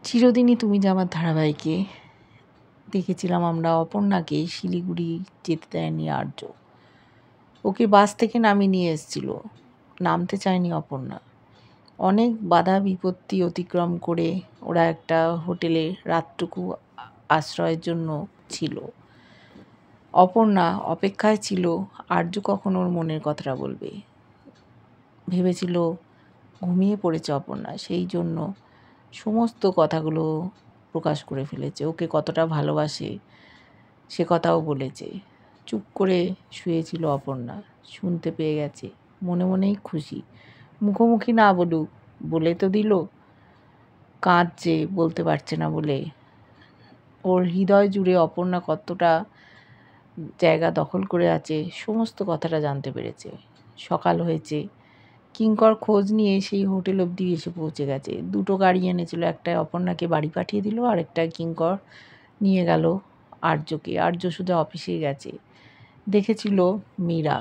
চিরদিনই তুমি যে আমার ধারাবাহিকে দেখেছিলাম আমরা অপর্ণাকে শিলিগুড়ি যেতে দেয়নি আর্য। ওকে বাস থেকে নামিয়ে নিয়ে এসেছিল, নামতে চায়নি অপর্ণা। অনেক বাধা বিপত্তি অতিক্রম করে ওরা একটা হোটেলে রাতটুকু আশ্রয়ের জন্য ছিল। অপর্ণা অপেক্ষায় ছিল আর্য কখন ওর মনের কথাটা বলবে। ভেবেছিল ঘুমিয়ে পড়েছে অপর্ণা, সেই জন্য সমস্ত কথাগুলো প্রকাশ করে ফেলেছে। ওকে কতটা ভালোবাসে সে কথাও বলেছে। চুপ করে শুয়েছিল অপর্ণা, শুনতে পেয়ে গেছে, মনে মনেই খুশি। মুখোমুখি না বলুক, বলে তো দিল। কাঁদছে, বলতে পারছে না বলে। ওর হৃদয় জুড়ে অপর্ণা কতটা জায়গা দখল করে আছে সমস্ত কথাটা জানতে পেরেছে। সকাল হয়েছে, কিঙ্কর খোঁজ নিয়ে সেই হোটেল অবধি এসে পৌঁছে গেছে। দুটো গাড়ি এনেছিল, একটায় অপর্ণাকে বাড়ি পাঠিয়ে দিল, আর একটায় কিঙ্কর নিয়ে গেল আর্যকে। আর্য শুধু অফিসে গেছে, দেখেছিল মীরা।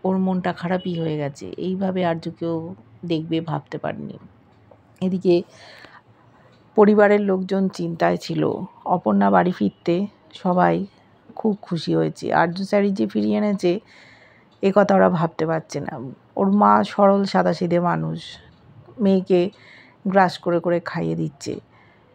ওর মনটা খারাপই হয়ে গেছে। এইভাবে আর্যকেও দেখবে ভাবতে পারেনি। এদিকে পরিবারের লোকজন চিন্তায় ছিল। অপর্ণা বাড়ি ফিরতে সবাই খুব খুশি হয়েছে। আর্য স্যারই যে ফিরিয়ে এনেছে এ কথা ওরা ভাবতে পারছে না। ওর মা সরল সাদাসিধে মানুষ, মেয়েকে গ্রাস করে করে খাইয়ে দিচ্ছে।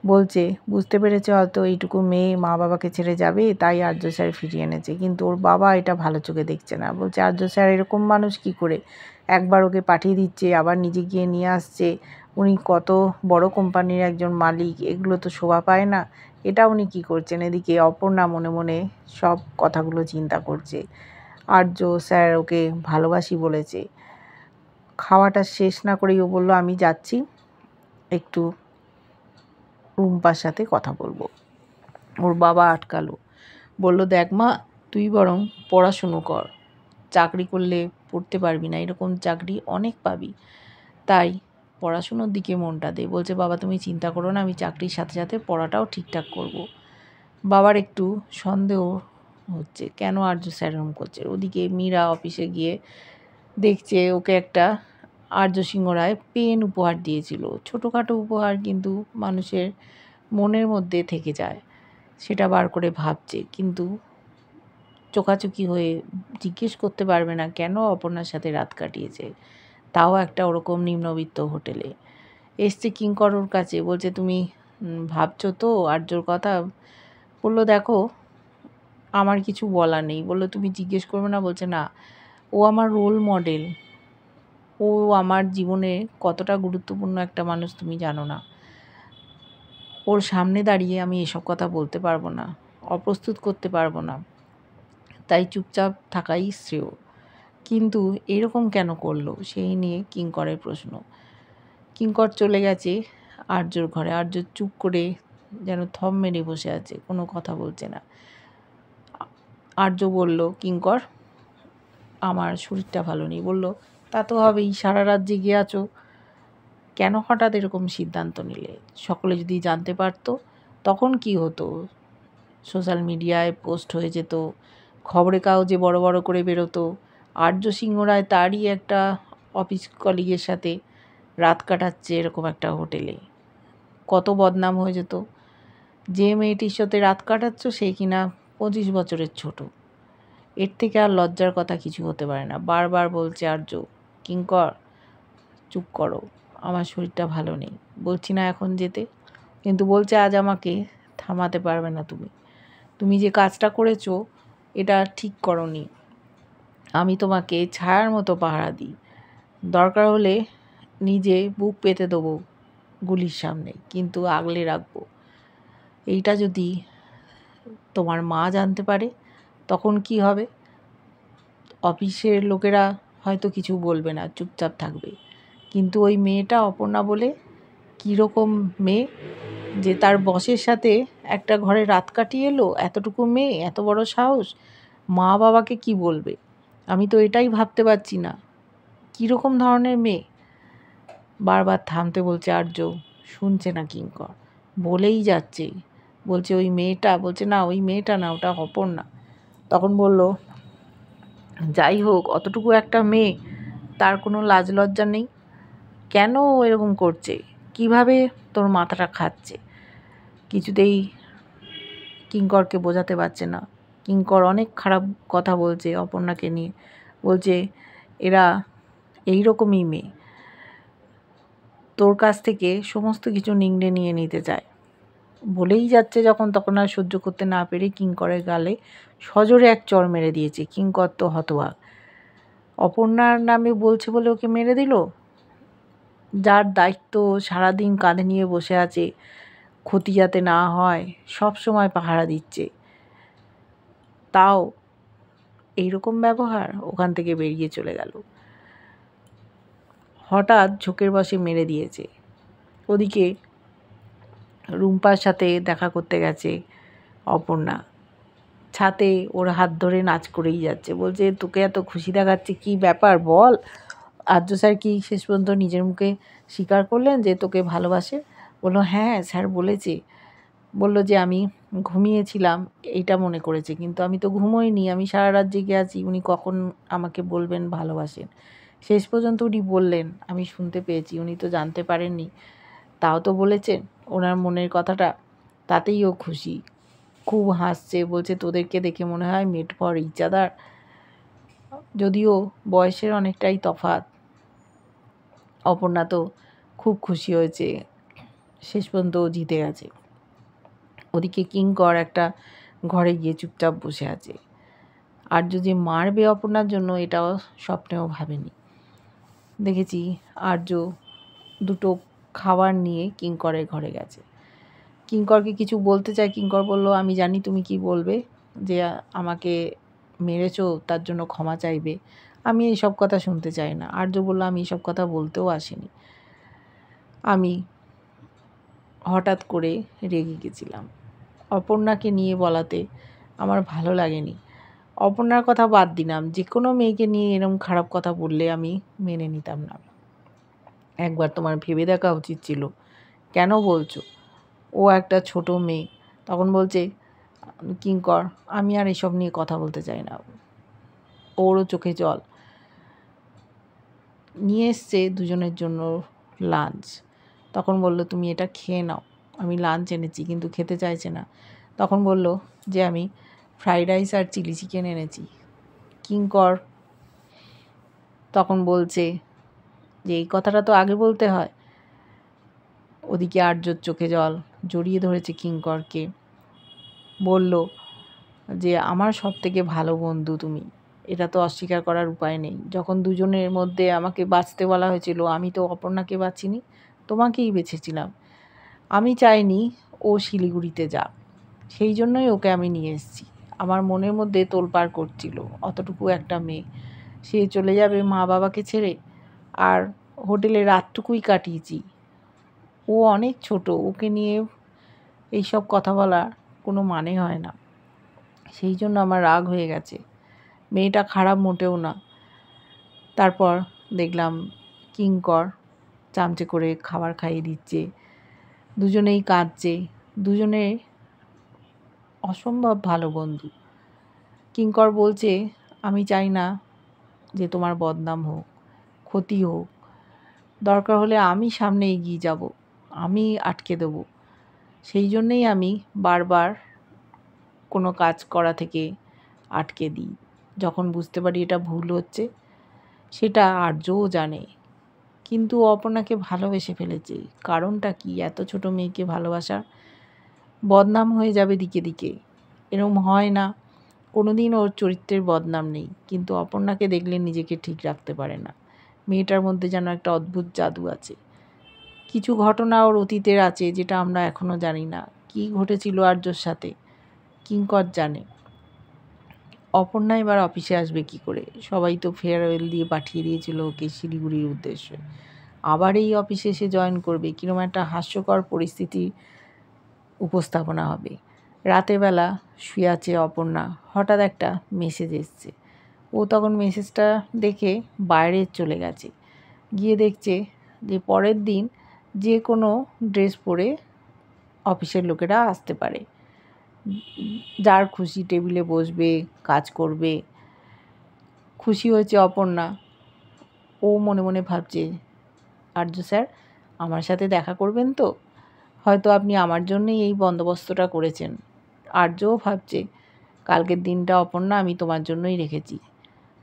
বলছে বুঝতে পেরেছে হয়তো এইটুকু মেয়ে মা বাবাকে ছেড়ে যাবে, তাই আর্য স্যার ফিরিয়ে এনেছে। কিন্তু ওর বাবা এটা ভালো চোখে দেখছে না। বলছে আর্য স্যার এরকম মানুষ কি করে, একবার ওকে পাঠিয়ে দিচ্ছে আবার নিজে গিয়ে নিয়ে আসছে। উনি কত বড় কোম্পানির একজন মালিক, এগুলো তো শোভা পায় না। এটা উনি কী করছেন? এদিকে অপর্ণা মনে মনে সব কথাগুলো চিন্তা করছে। আর্য স্যার ওকে ভালোবাসি বলেছে। খাওয়াটা শেষ না করেই ও বলল আমি যাচ্ছি, একটু রুম্পার সাথে কথা বলবো। ওর বাবা আটকালো, বলল দেখ মা, তুই বরং পড়াশুনো কর। চাকরি করলে পড়তে পারবি না, এরকম চাকরি অনেক পাবি, তাই পড়াশুনোর দিকে মনটা দে। বলছে বাবা তুমি চিন্তা করো না, আমি চাকরির সাথে সাথে পড়াটাও ঠিকঠাক করব। বাবার একটু সন্দেহ হচ্ছে কেন আর্য স্যার এরকম করছে। ওদিকে মীরা অফিসে গিয়ে দেখছে ওকে একটা আর্য সিংহ রায় পেন উপহার দিয়েছিল। ছোটোখাটো উপহার, কিন্তু মানুষের মনের মধ্যে থেকে যায়। সেটা বার করে ভাবছে, কিন্তু চোখাচোখি হয়ে জিজ্ঞেস করতে পারবে না কেন অপর্ণার সাথে রাত কাটিয়েছে, তাও একটা ওরকম নিম্নবিত্ত হোটেলে। এসছে কিঙ্কর ওর কাছে, বলছে তুমি ভাবছো তো আর্যর কথা? বললো দেখো আমার কিছু বলার নেই। বললো তুমি জিজ্ঞেস করবে না? বলছে না, ও আমার রোল মডেল, ও আমার জীবনে কতটা গুরুত্বপূর্ণ একটা মানুষ তুমি জানো না। ওর সামনে দাঁড়িয়ে আমি এসব কথা বলতে পারবো না, অপ্রস্তুত করতে পারবো না, তাই চুপচাপ থাকাই শ্রেয়। কিন্তু এরকম কেন করলো সেই নিয়ে কিঙ্করের প্রশ্ন। কিঙ্কর চলে গেছে আর্যর ঘরে। আর্য চুপ করে যেন থম মেরে বসে আছে, কোনো কথা বলছে না। আর্য বলল কিঙ্কর আমার শরীরটা ভালো নেই। বলল তা তো হবেই, সারা রাত জেগে আছো, কেন হঠাৎ এরকম সিদ্ধান্ত নিলে? সকলে যদি জানতে পারতো তখন কি হতো? সোশ্যাল মিডিয়ায় পোস্ট হয়ে যেত, খবরের কাগজে বড় বড় করে বেরোতো আর্য সিংহ রায় তারই একটা অফিস কলিগের সাথে রাত কাটাচ্ছে এরকম একটা হোটেলে। কত বদনাম হয়ে যেত। যে মেয়েটির সাথে রাত কাটাচ্ছ সে কিনা 25 বছরের ছোট। এর থেকে আর লজ্জার কথা কিছু হতে পারে না। বারবার বলছে আর্য, কিঙ্কর চুপ করো, আমার শরীরটা ভালো নেই, বলছি না এখন যেতে, কিন্তু বলছে আজ আমাকে থামাতে পারবে না তুমি। তুমি যে কাজটা করেছো এটা ঠিক করোনি। আমি তোমাকে ছায়ার মতো পাহারা দিই, দরকার হলে নিজে বুক পেতে দেবো গুলির সামনে, কিন্তু আগলে রাখবো। এইটা যদি তোমার মা জানতে পারে তখন কি হবে? অফিসের লোকেরা হয়তো কিছু বলবে না, চুপচাপ থাকবে, কিন্তু ওই মেয়েটা অপর্ণা বলে কীরকম মেয়ে, যে তার বসের সাথে একটা ঘরে রাত কাটিয়ে এলো, এতটুকু মেয়ে, এত বড় সাহস, মা বাবাকে কি বলবে? আমি তো এটাই ভাবতে পারছি না, কীরকম ধরনের মেয়ে। বারবার থামতে বলছে আর্য, শুনছে না কিঙ্কর, বলেই যাচ্ছে। বলছে ওই মেয়েটা, বলছে না ওই মেয়েটা না, ওটা অপর্ণা। তখন বলল যাই হোক, অতটুকু একটা মেয়ে, তার কোনো লাজ লজ্জা নেই? কেন এরকম করছে? কিভাবে তোর মাথাটা খাচ্ছে? কিছুতেই কিঙ্করকে বোঝাতে পারছে না। কিঙ্কর অনেক খারাপ কথা বলছে অপর্ণাকে নিয়ে, বলছে এরা এইরকমই মেয়ে, তোর কাছ থেকে সমস্ত কিছু নিংড়ে নিয়ে নিতে চায়। বলেই যাচ্ছে যখন, তখন আর সহ্য করতে না পেরে কিঙ্করের গালে সজোরে এক চড় মেরে দিয়েছে। কিঙ্কর তো হতবাক, অপর্ণার নামে বলছে বলে ওকে মেরে দিল। যার দায়িত্ব সারাদিন কাঁধে নিয়ে বসে আছে, ক্ষতি যাতে না হয় সব সময় পাহারা দিচ্ছে, তাও এইরকম ব্যবহার। ওখান থেকে বেরিয়ে চলে গেল। হঠাৎ ঝোঁকের বশে মেরে দিয়েছে। ওদিকে রুম্পার সাথে দেখা করতে গেছে অপর্ণা, ছাতে ওর হাত ধরে নাচ করেই যাচ্ছে, বলছে তোকে এত খুশি দেখাচ্ছে, কি ব্যাপার বল। আর্য স্যার কি শেষ পর্যন্ত নিজের মুখে স্বীকার করলেন যে তোকে ভালোবাসে? বললো হ্যাঁ স্যার বলেছে, বলল যে আমি ঘুমিয়েছিলাম এইটা মনে করেছে, কিন্তু আমি তো ঘুমোইনি, আমি সারা রাত জেগে আছি, উনি কখন আমাকে বলবেন ভালোবাসেন। শেষ পর্যন্ত উনি বললেন, আমি শুনতে পেয়েছি, উনি তো জানতে পারেননি, তাও তো বলেছেন ওনার মনের কথাটা, তাতেই ও খুশি। খুব হাসছে, বলছে তোদেরকে দেখে মনে হয় মেড ফর ইচ আদার। যদিও বয়সের অনেকটাই তফাৎ। অপর্ণা তো খুব খুশি হয়েছে, শেষ পর্যন্ত ও জিতে গেছে। ওদিকে কিঙ্কর একটা ঘরে গিয়ে চুপচাপ বসে আছে। আর্য যে মারবে অপর্ণার জন্য এটাও স্বপ্নেও ভাবেনি। দেখেছি আর্য দুটো খাবার নিয়ে কিঙ্করের ঘরে গেছে। কিঙ্করকে কিছু বলতে চায়, কিঙ্কর বলল আমি জানি তুমি কি বলবে, যে আমাকে মেরেছো তার জন্য ক্ষমা চাইবে, আমি এইসব কথা শুনতে চাই না। আর্য বলল আমি এইসব কথা বলতেও আসিনি, আমি হঠাৎ করে রেগে গেছিলাম, অপর্ণাকে নিয়ে বলাতে আমার ভালো লাগেনি। অপর্ণার কথা বাদ দিলাম, যে কোনো মেয়েকে নিয়ে এরকম খারাপ কথা বললে আমি মেনে নিতাম না। একবার তোমার ভেবে দেখা উচিত ছিল। কেন বলছো? ও একটা ছোট মেয়ে। তখন বলছে কিঙ্কর আমি আর এসব নিয়ে কথা বলতে চাই না। ওরও চোখে জল। নিয়ে এসছে দুজনের জন্য লাঞ্চ। তখন বলল তুমি এটা খেয়ে নাও, আমি লাঞ্চ এনেছি, কিন্তু খেতে চাইছে না। তখন বলল যে আমি ফ্রাইড রাইস আর চিলি চিকেন এনেছি। কিঙ্কর তখন বলছে যে এই কথাটা তো আগে বলতে হয়। ওদিকে আর্যর চোখে জল, জড়িয়ে ধরেছে কিঙ্করকে, বলল যে আমার সব থেকে ভালো বন্ধু তুমি, এটা তো অস্বীকার করার উপায় নেই। যখন দুজনের মধ্যে আমাকে বাঁচতে বলা হয়েছিল, আমি তো অপর্ণাকে বাঁচিনি, তোমাকেই বেছেছিলাম। আমি চাইনি ও শিলিগুড়িতে যাক, সেই জন্যই ওকে আমি নিয়ে এসেছি। আমার মনের মধ্যে তোলপাড় করছিল, অতটুকু একটা মেয়ে, সে চলে যাবে মা বাবাকে ছেড়ে, আর হোটেলে রাতটুকুই কাটিয়েছি। ও অনেক ছোট, ওকে নিয়ে এইসব কথা বলার কোনো মানে হয় না, সেই জন্য আমার রাগ হয়ে গেছে। মেয়েটা খারাপ মোটেও না। তারপর দেখলাম কিঙ্কর চামচে করে খাবার খাইয়ে দিচ্ছে, দুজনেই কাঁদছে, দুজনে অসম্ভব ভালো বন্ধু। কিঙ্কর বলছে আমি চাই না যে তোমার বদনাম হোক, ক্ষতি হোক, দরকার হলে আমি সামনে এগিয়ে যাব, আমি আটকে দেব। সেই জন্যেই আমি বারবার কোনো কাজ করা থেকে আটকে দিই। যখন বুঝতে পারি এটা ভুল হচ্ছে, সেটা আর্যও জানে, কিন্তু অপর্ণাকে ভালোবেসে ফেলেছে। কারণটা কি এত ছোট মেয়েকে ভালোবাসার? বদনাম হয়ে যাবে দিকে দিকে, এরম হয় না? কোনো দিন ওর চরিত্রের বদনাম নেই, কিন্তু অপর্ণাকে দেখলে নিজেকে ঠিক রাখতে পারে না। মেয়েটার মধ্যে যেন একটা অদ্ভুত জাদু আছে। কিছু ঘটনা ওর অতীতের আছে যেটা আমরা এখনও জানি না। কী ঘটেছিল আর্যর সাথে কিঙ্কর জানে। অপর্ণা এবার অফিসে আসবে কি করে? সবাই তো ফেয়ারওয়েল দিয়ে পাঠিয়ে দিয়েছিল ওকে শিলিগুড়ির উদ্দেশ্যে, আবার এই অফিসে এসে জয়েন করবে, কীরকম একটা হাস্যকর পরিস্থিতি উপস্থাপনা হবে। রাতের বেলা শুয়ে আছে অপর্ণা, হঠাৎ একটা মেসেজ এসছে। ও তখন মেসেজটা দেখে বাইরে চলে গেছে, গিয়ে দেখছে যে পরের দিন যে কোনো ড্রেস পরে অফিসের লোকেরা আসতে পারে, যার খুশি টেবিলে বসবে, কাজ করবে। খুশি হয়েছে অপর্ণা। ও মনে মনে ভাবছে আর্য স্যার আমার সাথে দেখা করবেন তো? হয়তো আপনি আমার জন্যই এই বন্দোবস্তটা করেছেন। আর্যও ভাবছে কালকের দিনটা অপর্ণা আমি তোমার জন্যই রেখেছি।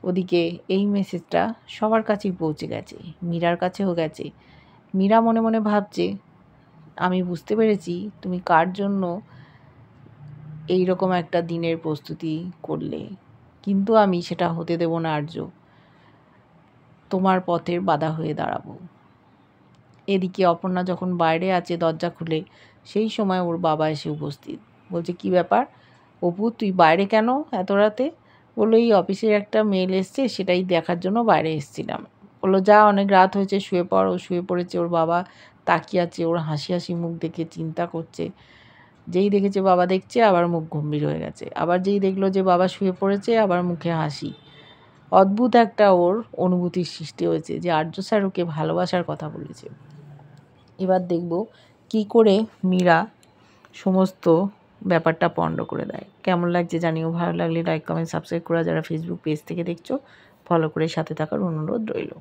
ওদিকে এই মেসেজটা সবার কাছেই পৌঁছে গেছে, মীরার কাছেও গেছে। মীরা মনে মনে ভাবছে আমি বুঝতে পেরেছি তুমি কার জন্য এই রকম একটা দিনের প্রস্তুতি করলে, কিন্তু আমি সেটা হতে দেব না আর্য, তোমার পথের বাধা হয়ে দাঁড়াবো। এদিকে অপর্ণা যখন বাইরে আছে দরজা খুলে, সেই সময় ওর বাবা এসে উপস্থিত। বলছে কি ব্যাপার অপু, তুই বাইরে কেন এত রাতে? বললো এই অফিসের একটা মেল এসছে, সেটাই দেখার জন্য বাইরে এসেছিলাম। বললো যা অনেক রাত হয়েছে, শুয়ে পড়। ও শুয়ে পড়েছে। ওর বাবা তাকিয়ে আছে, ওর হাসি হাসি মুখ দেখে চিন্তা করছে। যেই দেখেছে বাবা দেখছে, আবার মুখ গম্ভীর হয়ে গেছে। আবার যেই দেখলো যে বাবা শুয়ে পড়েছে, আবার মুখে হাসি। অদ্ভুত একটা ওর অনুভূতির সৃষ্টি হয়েছে যে আর্য স্যার ওকে ভালোবাসার কথা বলেছে। এবার দেখব কি করে মীরা সমস্ত ব্যাপারটা পণ্ড করে দেয়। কেমন লাগছে জানিও। ভালো লাগলে লাইক কমেন্ট সাবস্ক্রাইব করা, যারা ফেসবুক পেজ থেকে দেখছো ফলো করে সাথে থাকার অনুরোধ রইল।